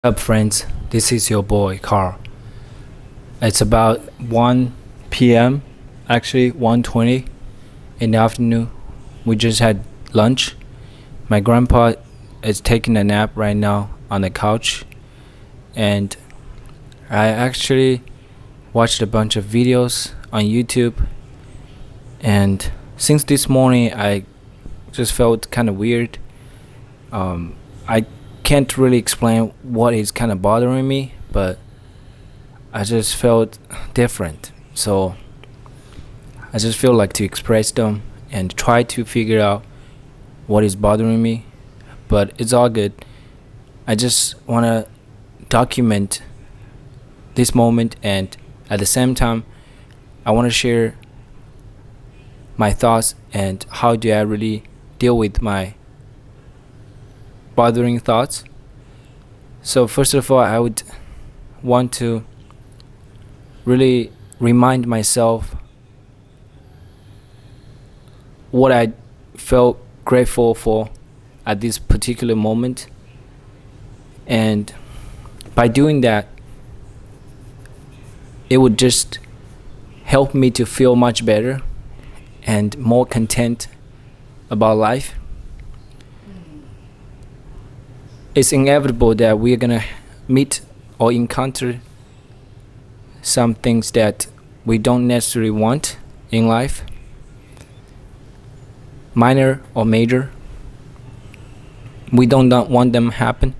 Up friends, this is your boy Carl. It's about 1 p.m. actually 1:20 in the afternoon. We just had lunch. My grandpa is taking a nap right now on the couch, and I actually watched a bunch of videos on YouTube, and since this morning I just felt kind of weird. I can't really explain what is kind of bothering me, but I just felt different. So I just feel like to express them and try to figure out what is bothering me. But it's all good. I just want to document this moment, and at the same time, I want to share my thoughts and how do I really deal with my bothering thoughts. So first of all, I would want to really remind myself what I felt grateful for at this particular moment, and by doing that, it would just help me to feel much better and more content about life. It's inevitable that we're gonna meet or encounter some things that we don't necessarily want in life, minor or major. We don't not want them happen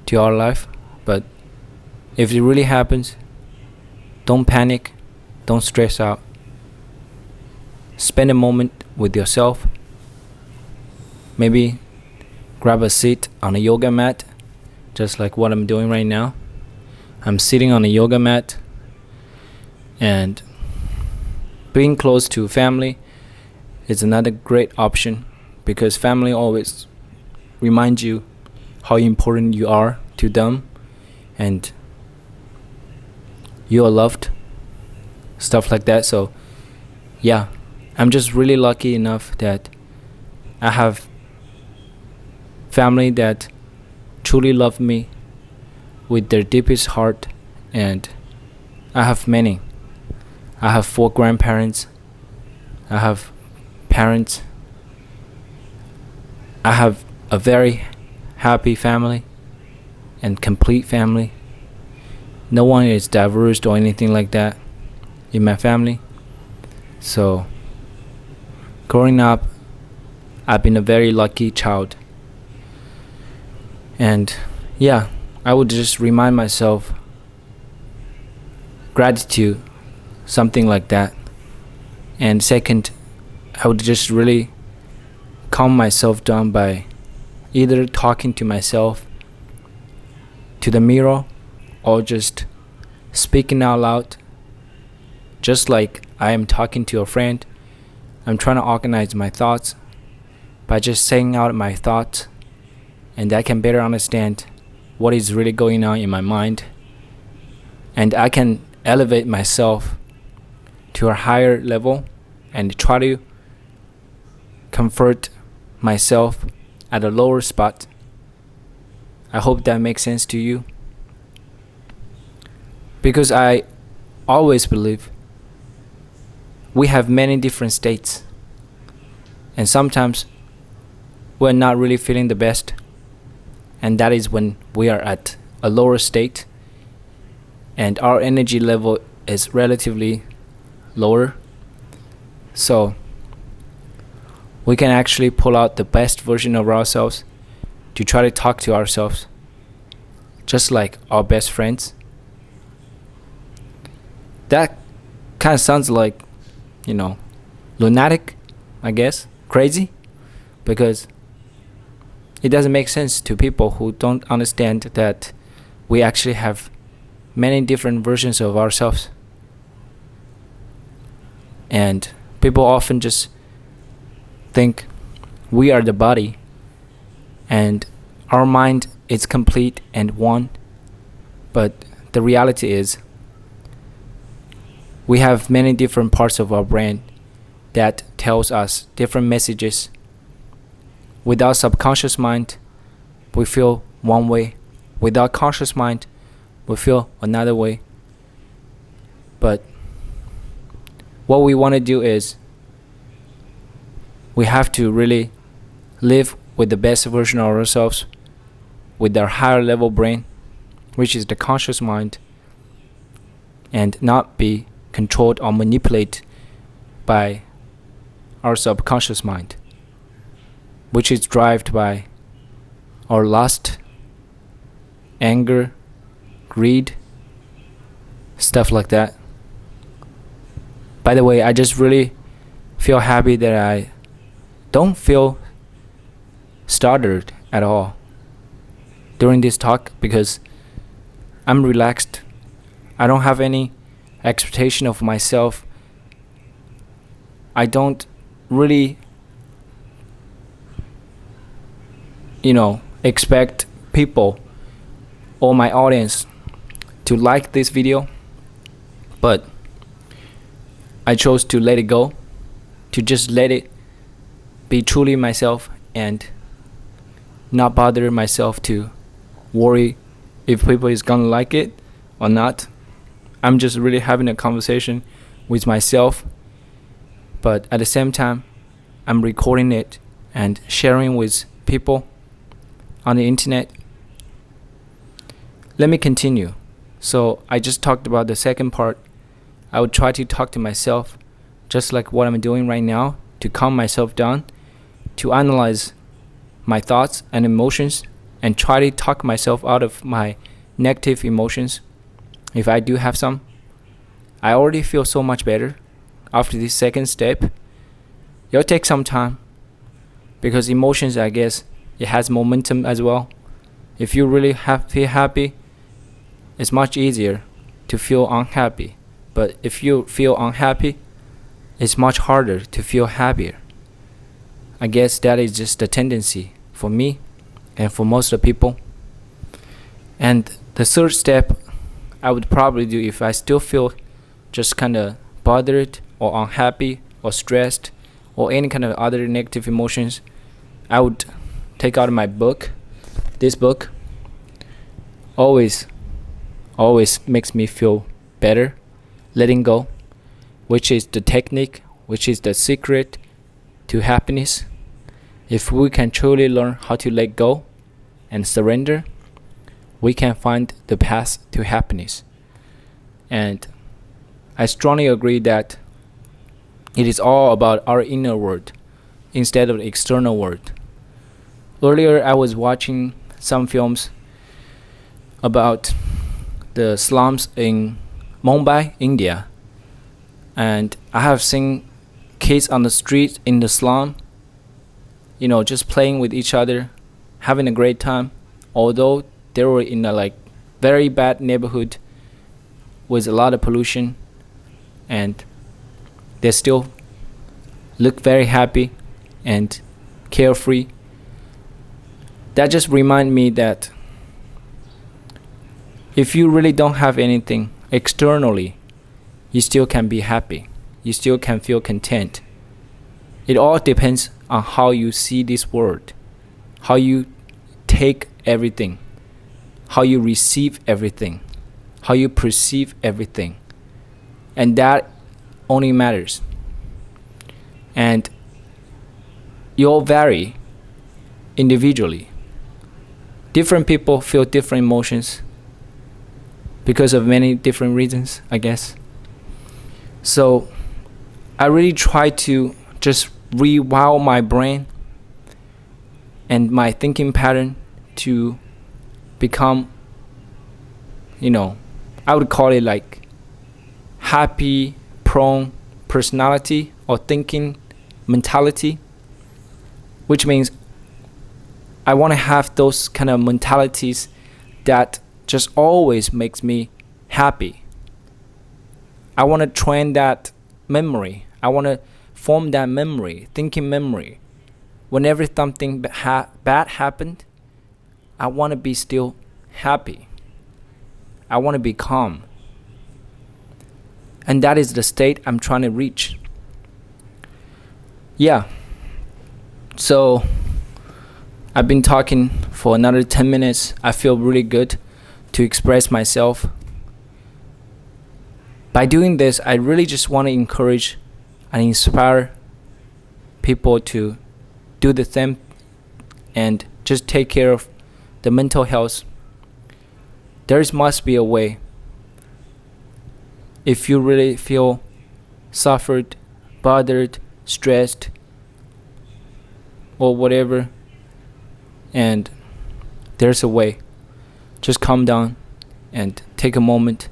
to our life, but if it really happens, don't panic, don't stress out. Spend a moment with yourself. Maybe grab a seat on a yoga mat, just like what I'm doing right now. I'm sitting on a yoga mat, and being close to family is another great option, because family always reminds you how important you are to them and you are loved, stuff like that. So yeah, I'm just really lucky enough that I have family that truly love me with their deepest heart, and I have many. I have 4 grandparents. I have parents. I have a very happy family and complete family. No one is diverse or anything like that in my family. So growing up, I've been a very lucky child. And yeah, I would just remind myself gratitude, something like that. And second, I would just really calm myself down by either talking to myself, to the mirror, or just speaking out loud, just like I am talking to a friend. I'm trying to organize my thoughts by just saying out my thoughts, and I can better understand what is really going on in my mind, and I can elevate myself to a higher level and try to comfort myself at a lower spot. I hope that makes sense to you, because I always believe we have many different states, and sometimes we're not really feeling the best, and that is when we are at a lower state and our energy level is relatively lower. So we can actually pull out the best version of ourselves to try to talk to ourselves just like our best friends. That kind of sounds like, lunatic, I guess, crazy, because it doesn't make sense to people who don't understand that we actually have many different versions of ourselves. And people often just think we are the body and our mind is complete and one. But the reality is we have many different parts of our brain that tells us different messages. With our subconscious mind, we feel one way, Without conscious mind, we feel another way. But what we want to do is we have to really live with the best version of ourselves, with our higher level brain, which is the conscious mind, and not be controlled or manipulated by our subconscious mind, which is driven by our lust, anger, greed, stuff like that. By the way, I just really feel happy that I don't feel stuttered at all during this talk, because I'm relaxed. I don't have any expectation of myself. I don't really, expect people or my audience to like this video, but I chose to let it go, to just let it be truly myself and not bother myself to worry if people is gonna like it or not. I'm just really having a conversation with myself, but at the same time I'm recording it and sharing with people on the internet. Let me continue. So I just talked about the second part. I would try to talk to myself just like what I'm doing right now, to calm myself down, to analyze my thoughts and emotions, and try to talk myself out of my negative emotions if I do have some. I already feel so much better after this second step. It'll take some time, because emotions, I guess, it has momentum as well. If you really feel happy, it's much easier to feel unhappy. But if you feel unhappy, it's much harder to feel happier. I guess that is just the tendency for me and for most of the people. And the third step I would probably do, if I still feel just kind of bothered or unhappy or stressed or any kind of other negative emotions, I would take out my book. This book always makes me feel better. Letting go, which is the technique, which is the secret to happiness. If we can truly learn how to let go and surrender, we can find the path to happiness. And I strongly agree that it is all about our inner world instead of the external world. Earlier I was watching some films about the slums in Mumbai, India, and I have seen kids on the street in the slum, just playing with each other, having a great time, although they were in a very bad neighborhood with a lot of pollution, and they still look very happy and carefree. That just reminds me that if you really don't have anything externally, you still can be happy. You still can feel content. It all depends on how you see this world, how you take everything, how you receive everything, how you perceive everything. And that only matters. And you all vary individually. Different people feel different emotions because of many different reasons, I guess. So I really try to just rewire my brain and my thinking pattern to become, I would call it happy prone personality or thinking mentality, which means I want to have those kind of mentalities that just always makes me happy. I want to train that memory. I want to form that memory, thinking memory. Whenever something bad happened, I want to be still happy. I want to be calm. And that is the state I'm trying to reach. Yeah. So I've been talking for another 10 minutes. I feel really good to express myself. By doing this, I really just want to encourage and inspire people to do the same and just take care of the mental health. There must be a way. If you really feel suffered, bothered, stressed, or whatever, and there's a way. Just calm down and take a moment,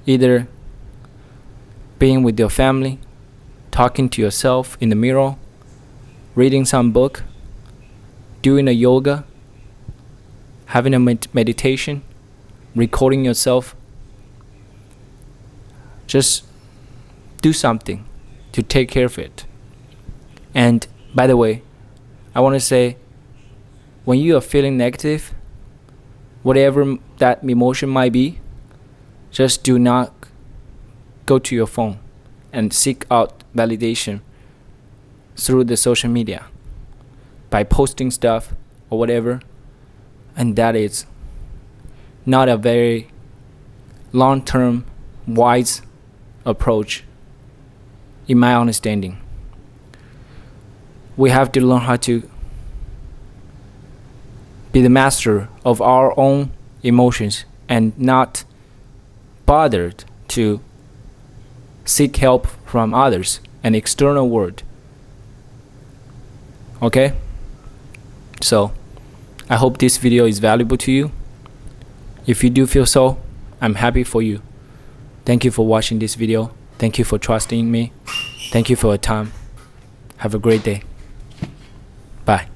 either being with your family, talking to yourself in the mirror, reading some book, doing a yoga, having a meditation, recording yourself. Just do something to take care of it. And by the way, I want to say, when you are feeling negative, whatever that emotion might be, just do not go to your phone and seek out validation through the social media by posting stuff or whatever. And that is not a very long-term wise approach in my understanding. We have to learn how to be the master of our own emotions and not bothered to seek help from others, an external world. Okay? So, I hope this video is valuable to you. If you do feel so, I'm happy for you. Thank you for watching this video. Thank you for trusting me. Thank you for your time. Have a great day. Bye.